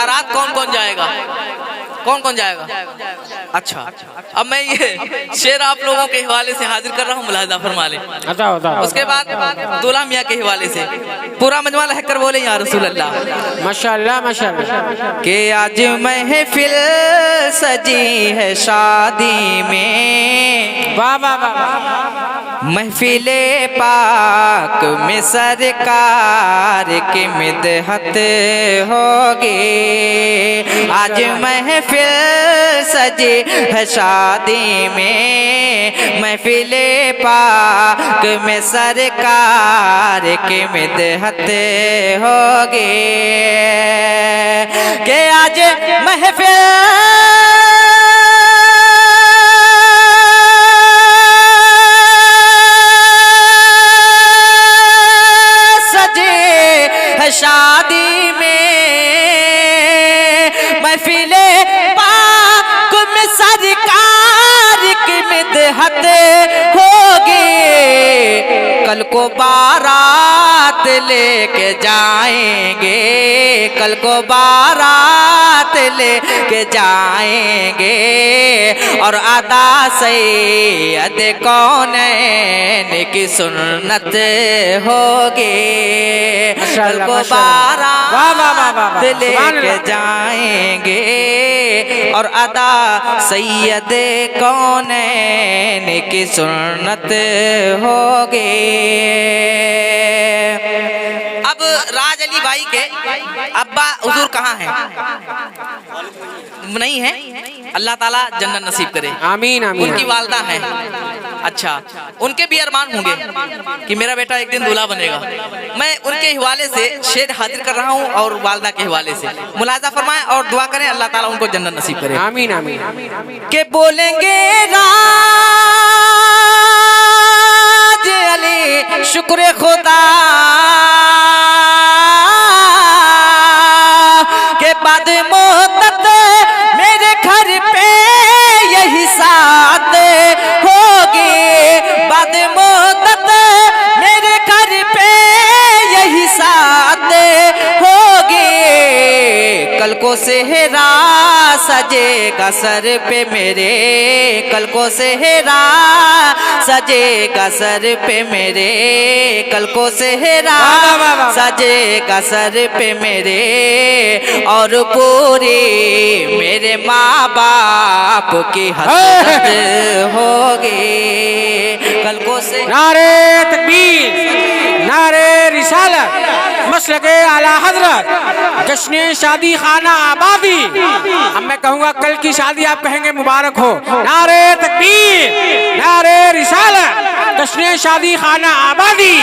बारात कौन कौन जाएगा? कौन कौन जाएगा? अच्छा, अब मैं ये शेर आप लोगों के हवाले से हाजिर कर रहा हूँ, मुलाहिजा फरमा ले। उसके बाद दूल्हा मियाँ के हवाले से पूरा मजमा लहक कर बोले या रसूल अल्लाह। माशाअल्लाह माशाअल्लाह। के आज महफिल सजी है शादी में, वाह वाह वाह। महफिले पाक में सरकार की मिदहत होगी। आज महफिल सजी है शादी में, महफिले पाक में सरकार की मिदहत होगी। के आज महफिल शादी में, महफिले पाक में सरकार की मिदहत होगी। कल को बारात लेके जाएंगे, कल को बारात लेके जाएंगे, और अदा सैयद कौनैन की सुन्नत होगी। कल को बारात लेके जाएंगे, और अदा सैयद कौनैन की सुन्नत होगी। अब राज अली भाई के अब्बा हुजूर कहाँ हैं? नहीं है? अल्लाह ताला जन्नत नसीब करे, आमीन आमीन। उनकी वालदा है। अच्छा, उनके भी अरमान होंगे कि मेरा बेटा एक दिन दूल्हा बनेगा। मैं उनके हवाले से शेर हाजिर कर रहा हूँ और वालदा के हवाले से मुलाजा फरमाएं और दुआ करें अल्लाह ताला उनको जन्नत नसीब करे, आमीन आमीन। के बोलेंगे राज अली शुक्र खुदा के बाद मोहब्बत मेरे घर पे यही साथ होगी। बाद मोहब्बत मेरे घर पे यही साथ होगी। कल को सेहरा सजेगा सर पे मेरे, कल को सेहरा सजेगा सर पे मेरे, कल को सेहरा सजेगा सर पे मेरे, और पूरी मेरे माँ बाप की हसरत होगी। कल को से नारे तकबीर, नारे रिसालत, मसलके आला हजरत, जश्न शादी खाना आबादी। अब मैं कहूँगा कल की शादी आप कहेंगे मुबारक हो। नारे तकबीर, नारे रिसालत, जश्न शादी खाना आबादी।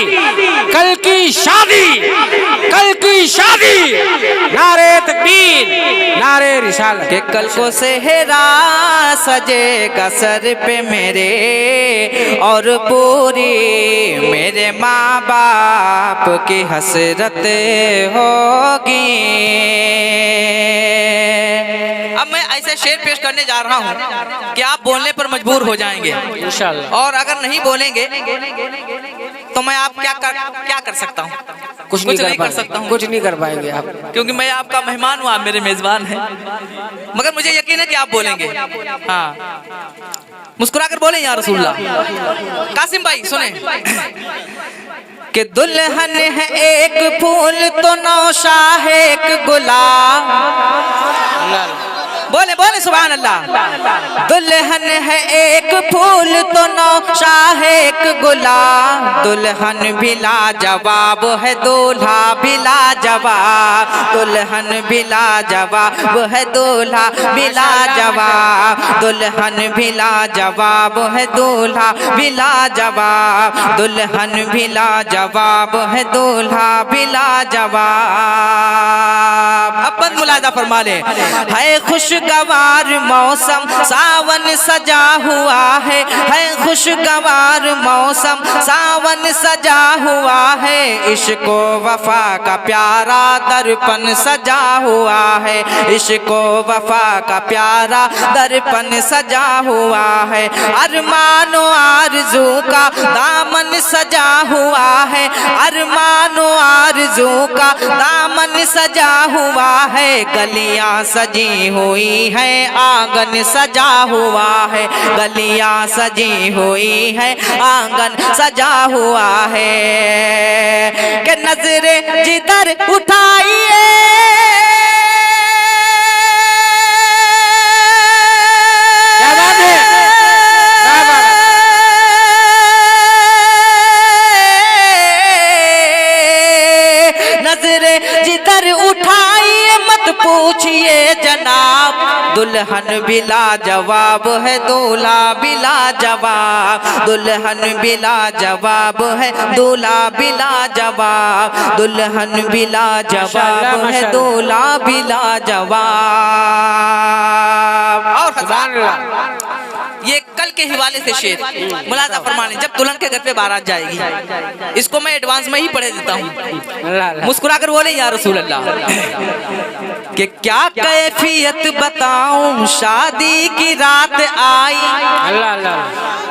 कल की शादी, कल की शादी। नारे तकबीर, नारे रिसालत। के कल को सेहरा सजेगा सर पे मेरे, और पूरी मेरे माँ बाप की हसरत होगी। अब मैं ऐसे शेर पेश करने जा रहा हूँ कि आप बोलने पर मजबूर हो जाएंगे इंशाअल्लाह, और अगर नहीं बोलेंगे तो मैं आप क्या कर सकता हूँ? कुछ नहीं कर सकता हूँ, कुछ नहीं कर पाएंगे आप, क्योंकि मैं आपका मेहमान हूँ, आप मेरे मेजबान हैं। मगर मुझे यकीन है कि आप बोलेंगे। हाँ, मुस्कुराकर बोले या रसूलुल्लाह। कासिम भाई सुने कि दुल्हन है एक फूल तो नौशा है एक गुलाब। बोले बोले सुभान अल्लाह। दुल्हन है एक फूल तो नौशा है एक गुलाब। दुल्हन भी लाजवाब है दूल्हा भी लाजवाब। दुल्हन भी लाजवाब है दूल्हा भी लाजवाब। दुल्हन भी लाजवाब है दूल्हा भी लाजवाब। दुल्हन भी लाजवाब है दूल्हा भी लाजवाब। अपन मुलाजा फरमा ले। है खुशगवार मौसम सावन सजा हुआ है खुशगवार मौसम सावन सजा हुआ है। इश्क वफा का प्यारा दर्पण सजा हुआ है। इश्क वफा का प्यारा दर्पण सजा हुआ है। अरमानो आरज़ू का दामन सजा हुआ है। अरमानो आरज़ू का दामन सजा हुआ है। गली गलियां सजी हुई है, आंगन सजा हुआ है, गलियां सजी हुई है, आंगन सजा हुआ है। कि नजरे जिधर उठाइए नजरे जिधर उठाइए मत पूछिए जनाब, दुल्हन बिला जवाब है, दूल्हा बिला जवाब, दुल्हन बिला जवाब है, दूल्हा बिला जवाब, दुल्हन बिला जवाब है, दूल्हा बिला जवाब। और ये कल के हिवाले से शेर मुलाजा फरमाने, जब दुल्हन के घर पे बारात जाएगी, इसको मैं एडवांस में ही पढ़े देता हूँ। मुस्कुरा कर बोले या रसूल अल्लाह कि क्या कैफियत बताऊं शादी की रात आई,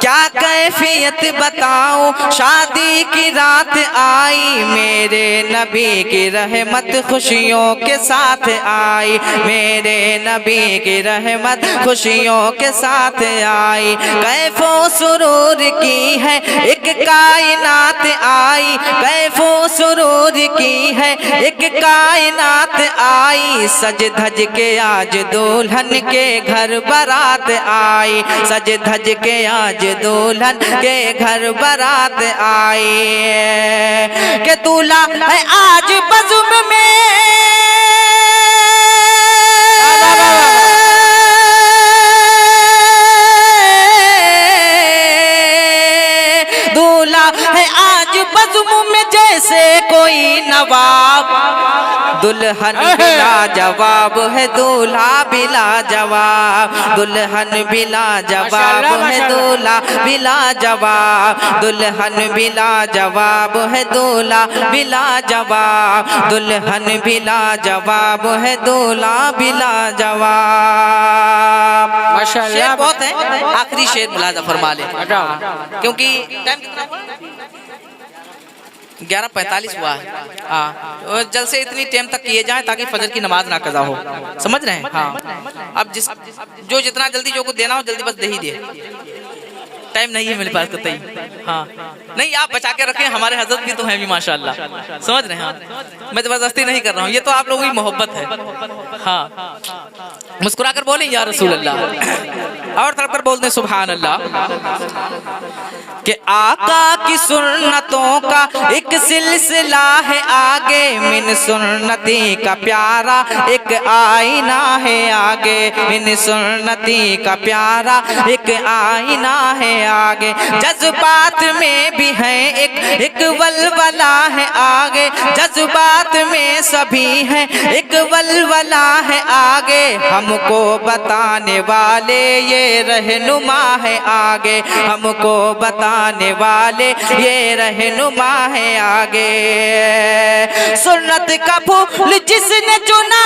क्या कैफियत बताऊं शादी की रात आई, मेरे नबी की रहमत खुशियों के साथ आई, मेरे नबी की रहमत खुशियों के साथ आई। कैफो सुरूर की है एक कायनात आई, कैफो सुरूर की है एक कायनात आई, सज धज के आज दुल्हन के घर बारात आई, सज धज के आज दुल्हन के घर बारात आई। के दूल्हा है आज बज़ुम में, दूल्हा है आज बज़ुम में जैसे कोई नवाब, दुल्हन बिला जवाब है, दूल्हा बिला जवाब, दुल्हन बिला जवाब है, दूल्हा बिला जवाब, दुल्हन बिला जवाब है, दूल्हा बिला जवाब, दुल्हन बिला जवाब है, दूल्हा बिला जवाब। शेर बहुत है, आखिरी शेर मुलाजा फरमा ले, क्योंकि टाइम कितना 11:45 हुआ है। हाँ, जल्द से इतनी टाइम तक किए जाएं ताकि फजर की नमाज ना कज़ा हो, समझ रहे हैं। हाँ, अब जो जितना जल्दी जो को देना हो जल्दी बस दे ही दे, टाइम नहीं है मेरे पास कतई। हाँ, नहीं आप बचा के रखें, हमारे हजरत भी तो हैं भी माशाल्लाह, समझ रहे हैं। हाँ, मैं जबरदस्ती नहीं कर रहा हूँ, ये तो आप लोगों की मोहब्बत है। हाँ, मुस्कुरा कर बोलें या रसूल अल्लाह, और तरफ कर बोलते सुभान अल्लाह। कि आका की सुन्नतों का एक सिलसिला है आगे, मिन सुन्नती का प्यारा एक आईना है आगे, मिन सुन्नती का प्यारा एक आईना है आगे, जज्बात में भी है एक वलवला है आगे, जज्बात में सभी है एक वलवला है आगे, हमको बताने वाले ये रहनुमा है आगे, हमको बताने वाले ये रहनुमा है आगे। सुन्नत का फूल जिसने चुना,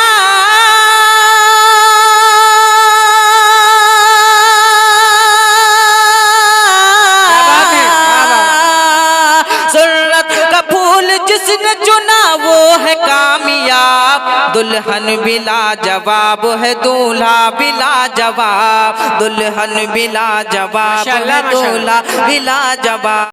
जिसने चुना वो है कामयाब, दुल्हन बिला जवाब है, दूल्हा बिला जवाब, दुल्हन बिला जवाब है, दूल्हा बिला जवाब।